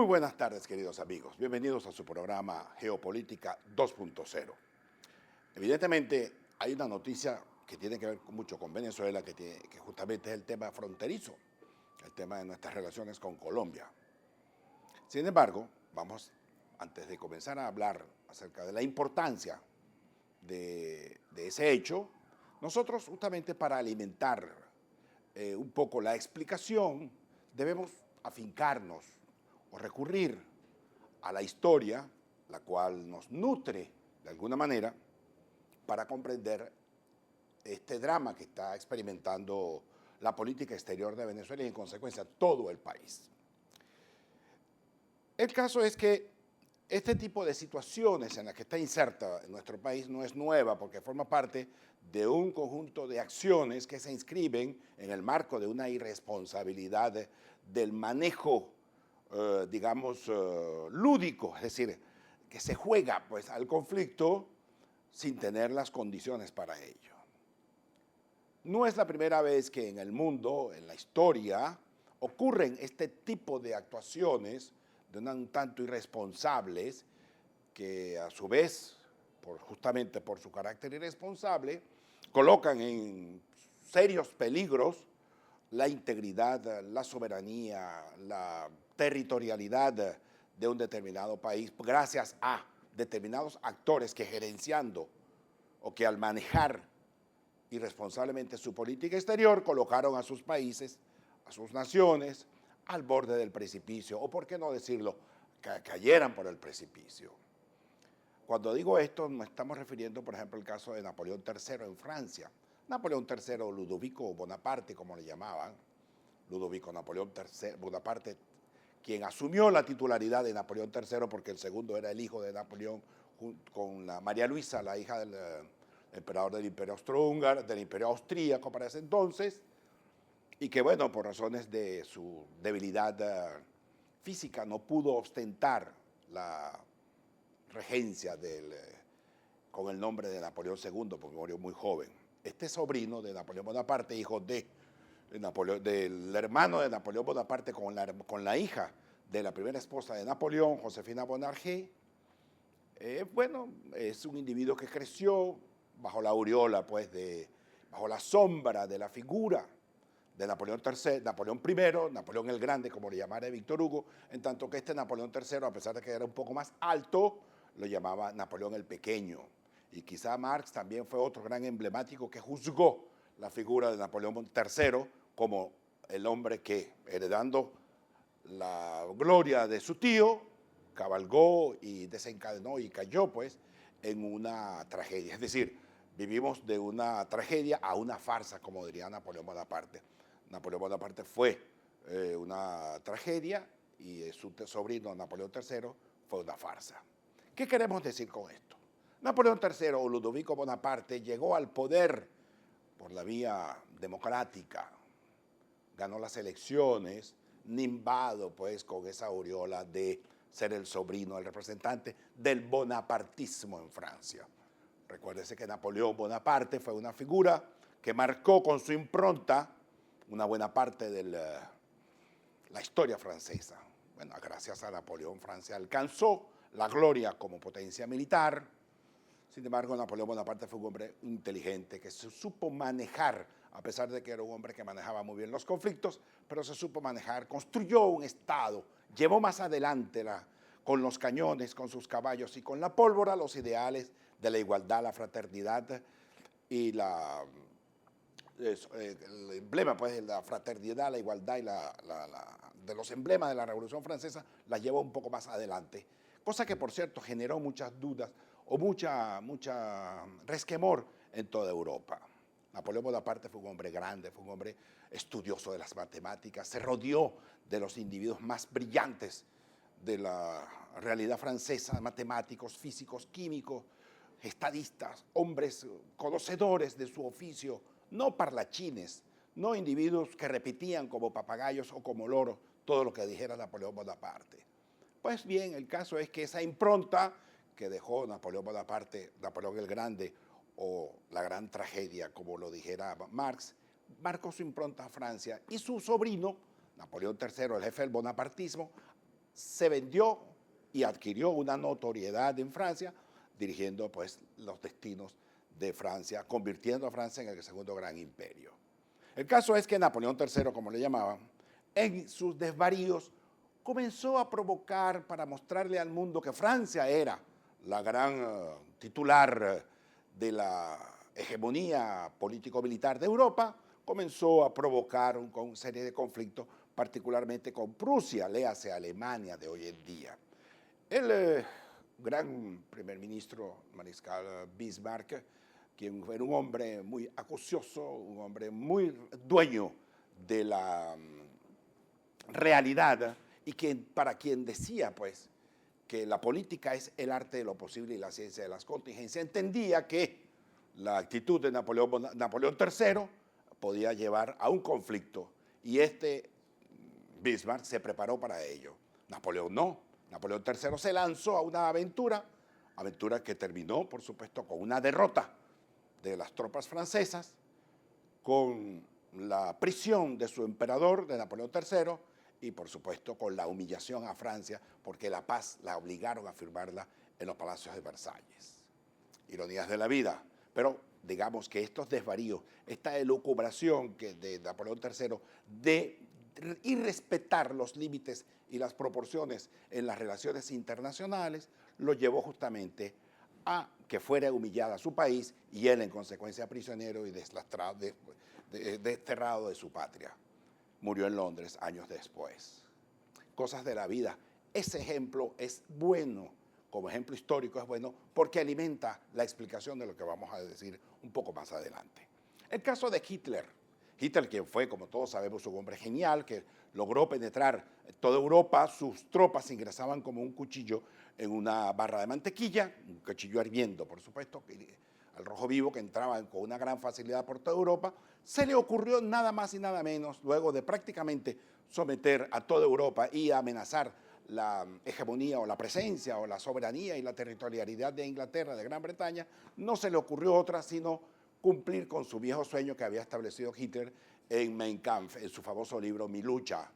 Muy buenas tardes, queridos amigos. Bienvenidos a su programa Geopolítica 2.0. Evidentemente, hay una noticia que tiene que ver mucho con Venezuela, que justamente es el tema fronterizo, el tema de nuestras relaciones con Colombia. Sin embargo, antes de comenzar a hablar acerca de la importancia de ese hecho, nosotros justamente para alimentar un poco la explicación, debemos afincarnos o recurrir a la historia, la cual nos nutre de alguna manera para comprender este drama que está experimentando la política exterior de Venezuela y en consecuencia todo el país. El caso es que este tipo de situaciones en las que está inserta nuestro país no es nueva porque forma parte de un conjunto de acciones que se inscriben en el marco de una irresponsabilidad del manejo lúdico, es decir, que se juega pues, al conflicto sin tener las condiciones para ello. No es la primera vez que en el mundo, en la historia, ocurren este tipo de actuaciones de un tanto irresponsables que a su vez, justamente por su carácter irresponsable, colocan en serios peligros la integridad, la soberanía, la territorialidad de un determinado país gracias a determinados actores que gerenciando o que al manejar irresponsablemente su política exterior colocaron a sus países, a sus naciones, al borde del precipicio, o por qué no decirlo, que cayeran por el precipicio. Cuando digo esto, nos estamos refiriendo, por ejemplo, al caso de Napoleón III en Francia. Napoleón III, Ludovico Bonaparte, como le llamaban, Ludovico Napoleón III, Bonaparte, quien asumió la titularidad de Napoleón III porque el segundo era el hijo de Napoleón con la María Luisa, la hija del emperador del Imperio Austrohúngaro, del Imperio Austríaco para ese entonces, y que, bueno, por razones de su debilidad física no pudo ostentar la regencia con el nombre de Napoleón II, porque murió muy joven. Este sobrino de Napoleón Bonaparte, hijo del hermano de Napoleón Bonaparte con la hija de la primera esposa de Napoleón, Josefina Bonarjé, es un individuo que creció bajo la aureola, pues, bajo la sombra de la figura de Napoleón III, Napoleón I, Napoleón el Grande, como le llamara Víctor Hugo, en tanto que este Napoleón III, a pesar de que era un poco más alto, lo llamaba Napoleón el Pequeño. Y quizá Marx también fue otro gran emblemático que juzgó la figura de Napoleón III como el hombre que, heredando la gloria de su tío, cabalgó y desencadenó y cayó, pues, en una tragedia. Es decir, vivimos de una tragedia a una farsa, como diría Napoleón Bonaparte. Napoleón Bonaparte fue una tragedia y su sobrino Napoleón III fue una farsa. ¿Qué queremos decir con esto? Napoleón III o Ludovico Bonaparte llegó al poder por la vía democrática, ganó las elecciones, nimbado pues con esa aureola de ser el sobrino, el representante del bonapartismo en Francia. Recuérdese que Napoleón Bonaparte fue una figura que marcó con su impronta una buena parte de la historia francesa. Bueno, gracias a Napoleón, Francia alcanzó la gloria como potencia militar. Sin embargo, Napoleón Bonaparte fue un hombre inteligente que se supo manejar, a pesar de que era un hombre que manejaba muy bien los conflictos, pero se supo manejar, construyó un Estado, llevó más adelante con los cañones, con sus caballos y con la pólvora los ideales de la igualdad, la fraternidad y el emblema pues, de la fraternidad, la igualdad y de los emblemas de la Revolución Francesa, la llevó un poco más adelante. Cosa que, por cierto, generó muchas dudas o mucha resquemor en toda Europa. Napoleón Bonaparte fue un hombre grande, fue un hombre estudioso de las matemáticas, se rodeó de los individuos más brillantes de la realidad francesa, matemáticos, físicos, químicos, estadistas, hombres conocedores de su oficio, no parlachines, no individuos que repetían como papagayos o como loros todo lo que dijera Napoleón Bonaparte. Pues bien, el caso es que esa impronta que dejó Napoleón Bonaparte, Napoleón el Grande, o la gran tragedia, como lo dijera Marx, marcó su impronta a Francia y su sobrino, Napoleón III, el jefe del bonapartismo, se vendió y adquirió una notoriedad en Francia, dirigiendo pues los destinos de Francia, convirtiendo a Francia en el segundo gran imperio. El caso es que Napoleón III, como le llamaban, en sus desvaríos comenzó a provocar para mostrarle al mundo que Francia era la gran titular de la hegemonía político-militar de Europa, comenzó a provocar una serie de conflictos, particularmente con Prusia, léase Alemania de hoy en día. El gran primer ministro, mariscal Bismarck, quien era un hombre muy acucioso, un hombre muy dueño de la realidad y para quien decía pues que la política es el arte de lo posible y la ciencia de las contingencias, entendía que la actitud de Napoleón III podía llevar a un conflicto y Bismarck se preparó para ello. Napoleón no. Napoleón III se lanzó a una aventura que terminó, por supuesto, con una derrota de las tropas francesas, con la prisión de su emperador, de Napoleón III, y por supuesto con la humillación a Francia, porque la paz la obligaron a firmarla en los palacios de Versalles. Ironías de la vida, pero digamos que estos desvaríos, esta elucubración de Napoleón III de irrespetar los límites y las proporciones en las relaciones internacionales, lo llevó justamente a que fuera humillada su país y él en consecuencia prisionero y desterrado de su patria. Murió en Londres años después. Cosas de la vida. Ese ejemplo es bueno, como ejemplo histórico es bueno, porque alimenta la explicación de lo que vamos a decir un poco más adelante. El caso de Hitler. Hitler, quien fue, como todos sabemos, un hombre genial, que logró penetrar toda Europa, sus tropas ingresaban como un cuchillo en una barra de mantequilla, un cuchillo hirviendo, por supuesto, al rojo vivo, que entraban con una gran facilidad por toda Europa. Se le ocurrió nada más y nada menos, luego de prácticamente someter a toda Europa y amenazar la hegemonía o la presencia o la soberanía y la territorialidad de Inglaterra, de Gran Bretaña, no se le ocurrió otra sino cumplir con su viejo sueño que había establecido Hitler en Mein Kampf, en su famoso libro Mi lucha,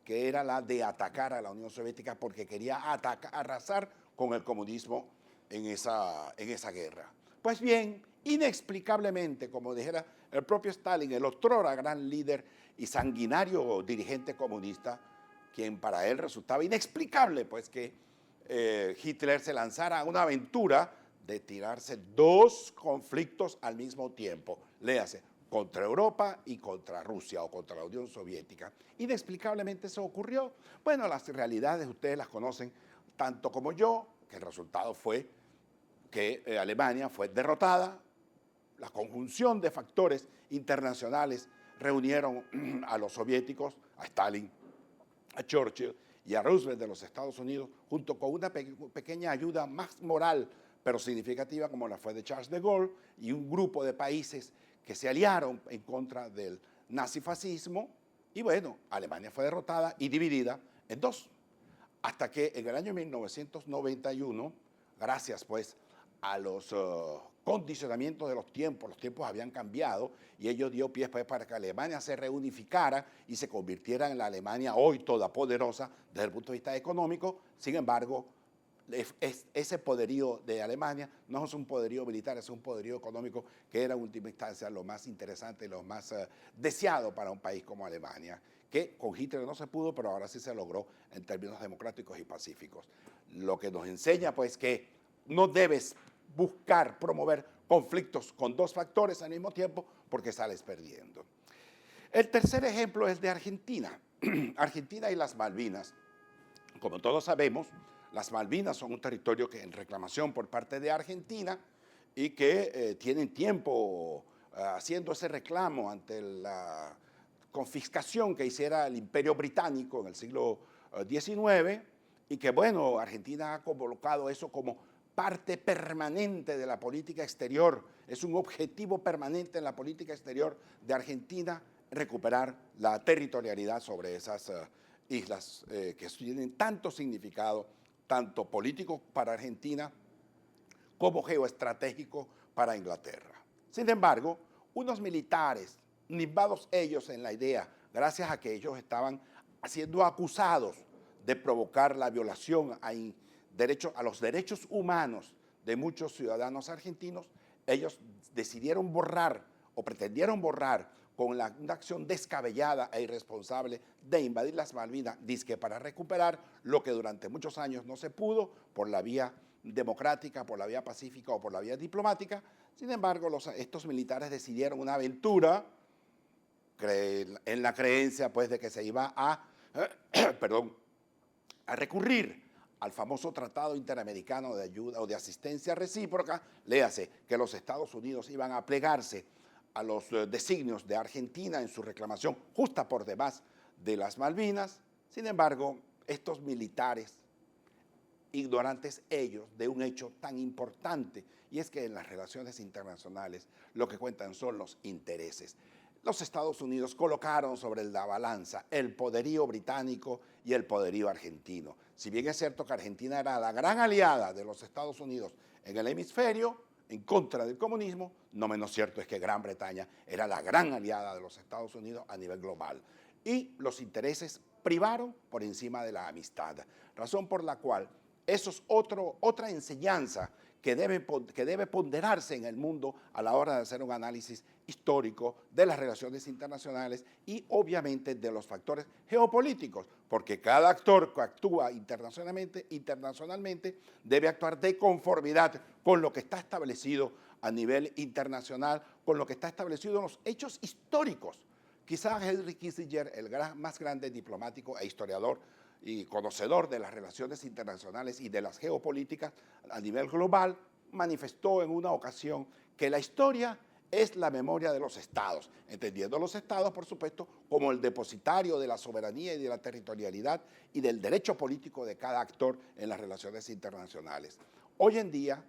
que era la de atacar a la Unión Soviética porque quería arrasar con el comunismo en esa guerra. Pues bien, inexplicablemente, como dijera el propio Stalin, el otrora gran líder y sanguinario dirigente comunista, quien para él resultaba inexplicable, pues que Hitler se lanzara a una aventura de tirarse dos conflictos al mismo tiempo, léase, contra Europa y contra Rusia o contra la Unión Soviética. Inexplicablemente eso ocurrió. Bueno, las realidades ustedes las conocen tanto como yo, que el resultado fue que Alemania fue derrotada. La conjunción de factores internacionales reunieron a los soviéticos, a Stalin, a Churchill y a Roosevelt de los Estados Unidos, junto con una pequeña ayuda más moral, pero significativa, como la fue de Charles de Gaulle, y un grupo de países que se aliaron en contra del nazifascismo, y bueno, Alemania fue derrotada y dividida en dos, hasta que en el año 1991, gracias pues a los condicionamientos de los tiempos habían cambiado y ello dio pie pues, para que Alemania se reunificara y se convirtiera en la Alemania hoy toda poderosa desde el punto de vista económico. Sin embargo, ese poderío de Alemania no es un poderío militar, es un poderío económico que era en última instancia lo más interesante y lo más deseado para un país como Alemania, que con Hitler no se pudo, pero ahora sí se logró en términos democráticos y pacíficos. Lo que nos enseña pues que no debes buscar promover conflictos con dos factores al mismo tiempo porque sales perdiendo. El tercer ejemplo es de Argentina. Argentina y las Malvinas. Como todos sabemos, las Malvinas son un territorio que en reclamación por parte de Argentina y que tienen tiempo haciendo ese reclamo ante la confiscación que hiciera el Imperio Británico en el siglo XIX y que, bueno, Argentina ha colocado eso como parte permanente de la política exterior, es un objetivo permanente en la política exterior de Argentina recuperar la territorialidad sobre esas islas que tienen tanto significado, tanto político para Argentina como geoestratégico para Inglaterra. Sin embargo, unos militares, nimbados ellos en la idea, gracias a que ellos estaban siendo acusados de provocar la violación a los derechos humanos de muchos ciudadanos argentinos, ellos decidieron borrar o pretendieron borrar con una acción descabellada e irresponsable de invadir las Malvinas, dizque para recuperar lo que durante muchos años no se pudo por la vía democrática, por la vía pacífica o por la vía diplomática. Sin embargo, estos militares decidieron una aventura en la creencia pues, de que se iba a, a recurrir al famoso Tratado Interamericano de Ayuda o de Asistencia Recíproca, léase que los Estados Unidos iban a plegarse a los designios de Argentina en su reclamación justa por demás de las Malvinas. Sin embargo, estos militares, ignorantes ellos de un hecho tan importante, y es que en las relaciones internacionales lo que cuentan son los intereses. Los Estados Unidos colocaron sobre la balanza el poderío británico y el poderío argentino. Si bien es cierto que Argentina era la gran aliada de los Estados Unidos en el hemisferio, en contra del comunismo, no menos cierto es que Gran Bretaña era la gran aliada de los Estados Unidos a nivel global. Y los intereses privaron por encima de la amistad, razón por la cual eso es otra enseñanza que debe ponderarse en el mundo a la hora de hacer un análisis histórico de las relaciones internacionales y obviamente de los factores geopolíticos, porque cada actor que actúa internacionalmente debe actuar de conformidad con lo que está establecido a nivel internacional, con lo que está establecido en los hechos históricos. Quizás Henry Kissinger, el más grande diplomático e historiador y conocedor de las relaciones internacionales y de las geopolíticas a nivel global, manifestó en una ocasión que la historia es la memoria de los estados, entendiendo los estados, por supuesto, como el depositario de la soberanía y de la territorialidad y del derecho político de cada actor en las relaciones internacionales. Hoy en día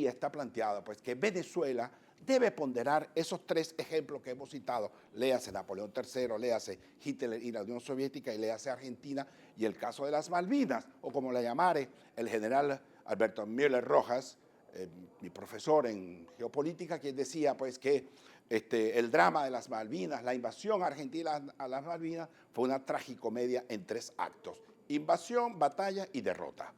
está planteado pues, que Venezuela debe ponderar esos tres ejemplos que hemos citado, léase Napoleón III, léase Hitler y la Unión Soviética y léase Argentina y el caso de las Malvinas, o como le llamare el general Alberto Müller Rojas, mi profesor en geopolítica, quien decía pues que el drama de las Malvinas, la invasión argentina a las Malvinas fue una tragicomedia en 3 actos, invasión, batalla y derrota.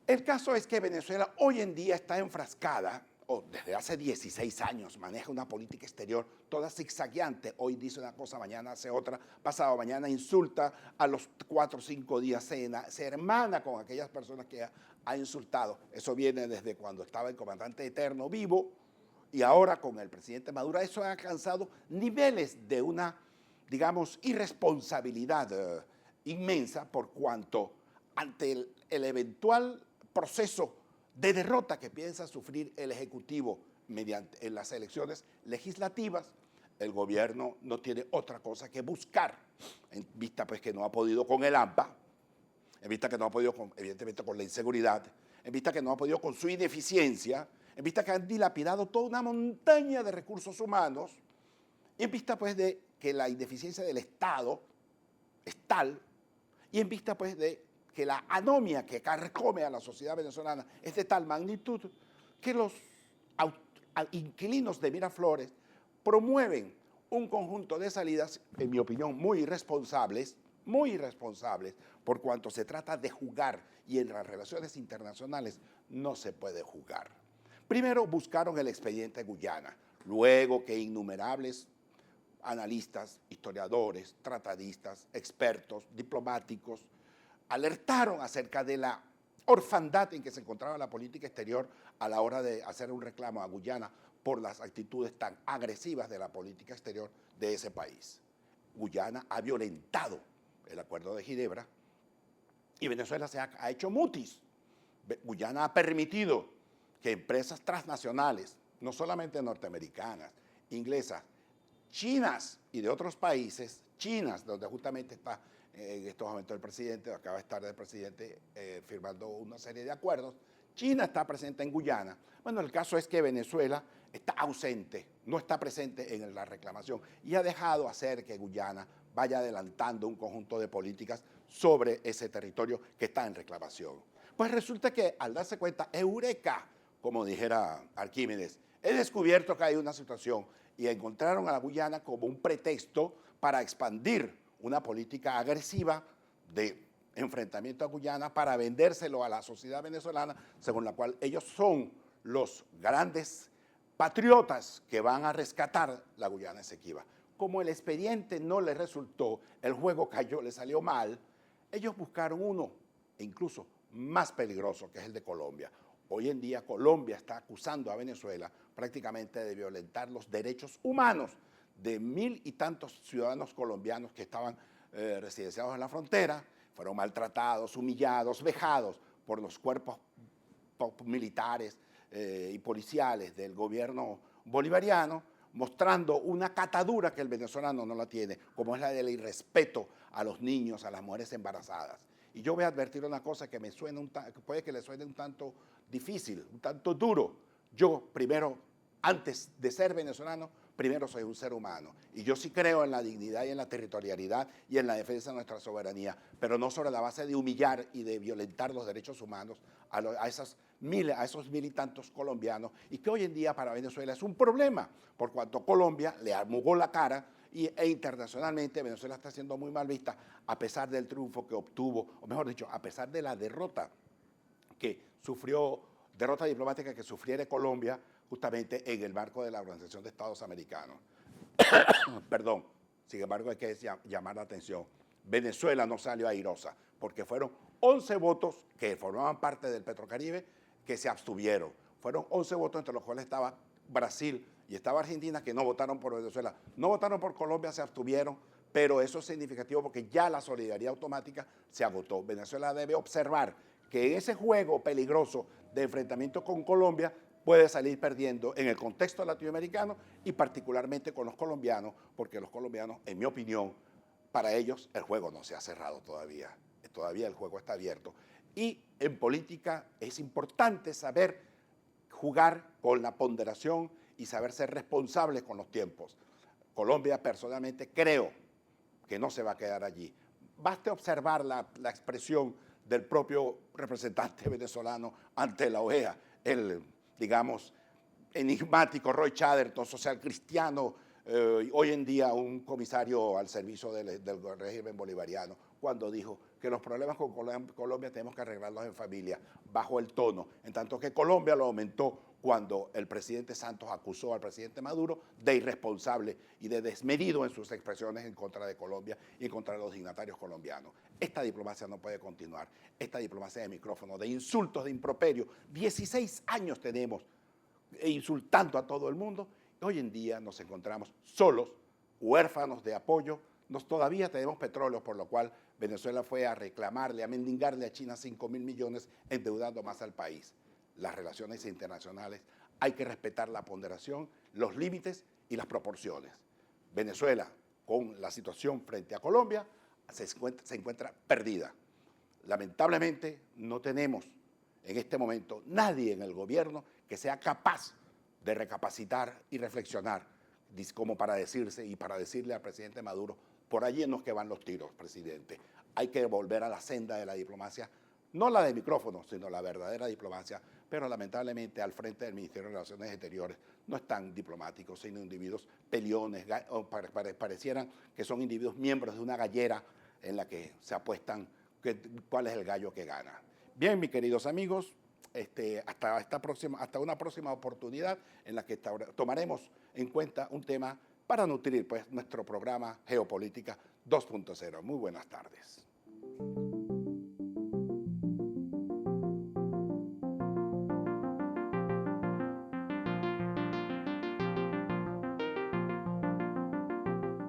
El caso es que Venezuela hoy en día está enfrascada, o desde hace 16 años maneja una política exterior toda zigzagueante. Hoy dice una cosa, mañana hace otra, pasado mañana insulta, a los 4 o 5 días se hermana con aquellas personas que ha insultado. Eso viene desde cuando estaba el comandante Eterno vivo y ahora con el presidente Maduro. Eso ha alcanzado niveles de una, digamos, irresponsabilidad inmensa por cuanto ante el eventual proceso de derrota que piensa sufrir el Ejecutivo en las elecciones legislativas, el gobierno no tiene otra cosa que buscar, en vista pues que no ha podido con el AMPA, en vista que no ha podido evidentemente con la inseguridad, en vista que no ha podido con su ineficiencia, en vista que han dilapidado toda una montaña de recursos humanos, y en vista pues de que la ineficiencia del Estado es tal, y en vista pues de que la anomia que carcome a la sociedad venezolana es de tal magnitud que los inquilinos de Miraflores promueven un conjunto de salidas, en mi opinión, muy irresponsables, por cuanto se trata de jugar y en las relaciones internacionales no se puede jugar. Primero buscaron el expediente Guyana, luego que innumerables analistas, historiadores, tratadistas, expertos, diplomáticos, alertaron acerca de la orfandad en que se encontraba la política exterior a la hora de hacer un reclamo a Guyana por las actitudes tan agresivas de la política exterior de ese país. Guyana ha violentado el Acuerdo de Ginebra y Venezuela ha hecho mutis. Guyana ha permitido que empresas transnacionales, no solamente norteamericanas, inglesas, chinas y de otros países, chinas, donde justamente está en estos momentos el presidente, acaba de estar el presidente firmando una serie de acuerdos, China está presente en Guyana. Bueno, el caso es que Venezuela está ausente, no está presente en la reclamación y ha dejado hacer que Guyana vaya adelantando un conjunto de políticas sobre ese territorio que está en reclamación. Pues resulta que al darse cuenta, ¡eureka!, como dijera Arquímedes, he descubierto que hay una situación y encontraron a la Guyana como un pretexto para expandir una política agresiva de enfrentamiento a Guyana para vendérselo a la sociedad venezolana, según la cual ellos son los grandes patriotas que van a rescatar la Guyana Esequiba. Como el expediente no les resultó, el juego cayó, le salió mal, ellos buscaron uno, e incluso más peligroso, que es el de Colombia. Hoy en día Colombia está acusando a Venezuela prácticamente de violentar los derechos humanos de 1000 y tantos ciudadanos colombianos que estaban residenciados en la frontera, fueron maltratados, humillados, vejados por los cuerpos militares y policiales del gobierno bolivariano, mostrando una catadura que el venezolano no la tiene, como es la del irrespeto a los niños, a las mujeres embarazadas. Y yo voy a advertir una cosa que me suena puede que le suene un tanto difícil, un tanto duro. Yo primero, antes de ser venezolano, primero soy un ser humano. Y yo sí creo en la dignidad y en la territorialidad y en la defensa de nuestra soberanía, pero no sobre la base de humillar y de violentar los derechos humanos a esos mil y tantos colombianos, y que hoy en día para Venezuela es un problema, por cuanto Colombia le arrugó la cara e internacionalmente Venezuela está siendo muy mal vista a pesar del triunfo que obtuvo, o mejor dicho, a pesar de la derrota diplomática que sufriera Colombia justamente en el marco de la Organización de Estados Americanos. Perdón, sin embargo hay que llamar la atención. Venezuela no salió airosa porque fueron 11 votos que formaban parte del Petrocaribe que se abstuvieron. Fueron 11 votos entre los cuales estaba Brasil y estaba Argentina que no votaron por Venezuela. No votaron por Colombia, se abstuvieron, pero eso es significativo porque ya la solidaridad automática se agotó. Venezuela debe observar que en ese juego peligroso de enfrentamiento con Colombia puede salir perdiendo en el contexto latinoamericano y particularmente con los colombianos, porque los colombianos, en mi opinión, para ellos el juego no se ha cerrado todavía. Todavía el juego está abierto. Y en política es importante saber jugar con la ponderación y saber ser responsable con los tiempos. Colombia, personalmente, creo que no se va a quedar allí. Baste observar la expresión del propio representante venezolano ante la OEA, el, digamos, enigmático Roy Chatterton, social cristiano, hoy en día un comisario al servicio del régimen bolivariano, cuando dijo que los problemas con Colombia tenemos que arreglarlos en familia, bajo el tono, en tanto que Colombia lo aumentó cuando el presidente Santos acusó al presidente Maduro de irresponsable y de desmedido en sus expresiones en contra de Colombia y en contra de los dignatarios colombianos. Esta diplomacia no puede continuar, esta diplomacia de micrófono, de insultos, de improperio. 16 años tenemos insultando a todo el mundo. Hoy en día nos encontramos solos, huérfanos de apoyo. Todavía tenemos petróleo, por lo cual Venezuela fue a reclamarle, a mendigarle a China 5.000 millones, endeudando más al país. Las relaciones internacionales, hay que respetar la ponderación, los límites y las proporciones. Venezuela, con la situación frente a Colombia, se encuentra perdida. Lamentablemente, no tenemos en este momento nadie en el gobierno que sea capaz de recapacitar y reflexionar como para decirse y para decirle al presidente Maduro, por allí en los que van los tiros, presidente. Hay que volver a la senda de la diplomacia, no la de micrófono, sino la verdadera diplomacia, pero lamentablemente al frente del Ministerio de Relaciones Exteriores no están diplomáticos, sino individuos peliones, parecieran que son individuos miembros de una gallera en la que se apuestan cuál es el gallo que gana. Bien, mis queridos amigos, hasta una próxima oportunidad en la que tomaremos en cuenta un tema para nutrir pues, nuestro programa Geopolítica 2.0. Muy buenas tardes.